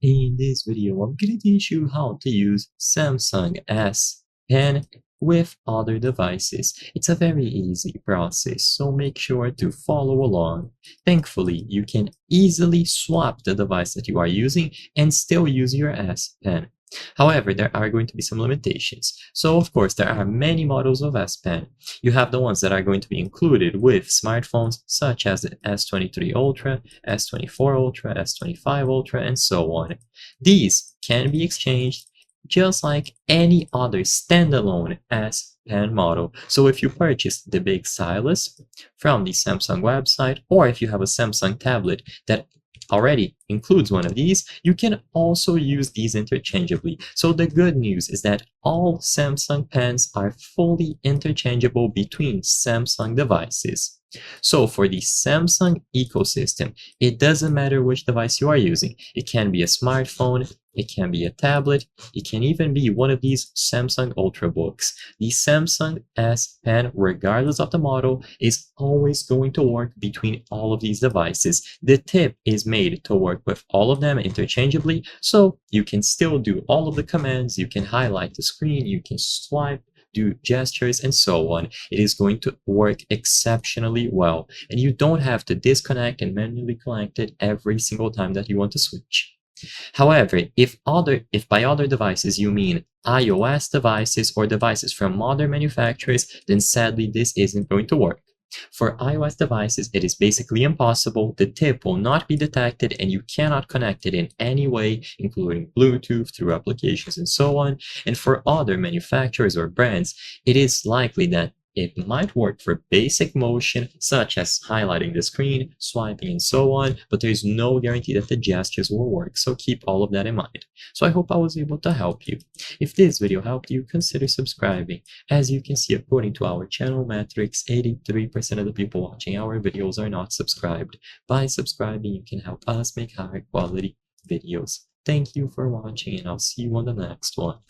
In this video, I'm going to teach you how to use Samsung S Pen with other devices. It's a very easy process, so make sure to follow along. Thankfully, you can easily swap the device that you are using and still use your S Pen. However, there are going to be some limitations. So, of course, there are many models of S Pen. You have the ones that are going to be included with smartphones, such as the S23 Ultra, S24 Ultra, S25 Ultra, and so on. These can be exchanged just like any other standalone S Pen model. So if you purchase the big stylus from the Samsung website, or if you have a Samsung tablet that already includes one of these, you can also use these interchangeably. So the good news is that all Samsung pens are fully interchangeable between Samsung devices. So for the Samsung ecosystem, it doesn't matter which device you are using. It can be a smartphone, it can be a tablet, it can even be one of these Samsung Ultrabooks. The Samsung S Pen, regardless of the model, is always going to work between all of these devices. The tip is made to work with all of them interchangeably, so you can still do all of the commands, you can highlight the screen, you can swipe, do gestures, and so on. It is going to work exceptionally well, and you don't have to disconnect and manually connect it every single time that you want to switch. However, if by other devices you mean iOS devices or devices from other manufacturers, then sadly this isn't going to work. For iOS devices, it is basically impossible. The tip will not be detected and you cannot connect it in any way, including Bluetooth, through applications, and so on. And for other manufacturers or brands, it is likely that it might work for basic motion, such as highlighting the screen, swiping, and so on, but there's no guarantee that the gestures will work, so keep all of that in mind. So I hope I was able to help you. If this video helped you, consider subscribing. As you can see, according to our channel metrics, 83% of the people watching our videos are not subscribed. By subscribing, you can help us make higher quality videos. Thank you for watching, and I'll see you on the next one.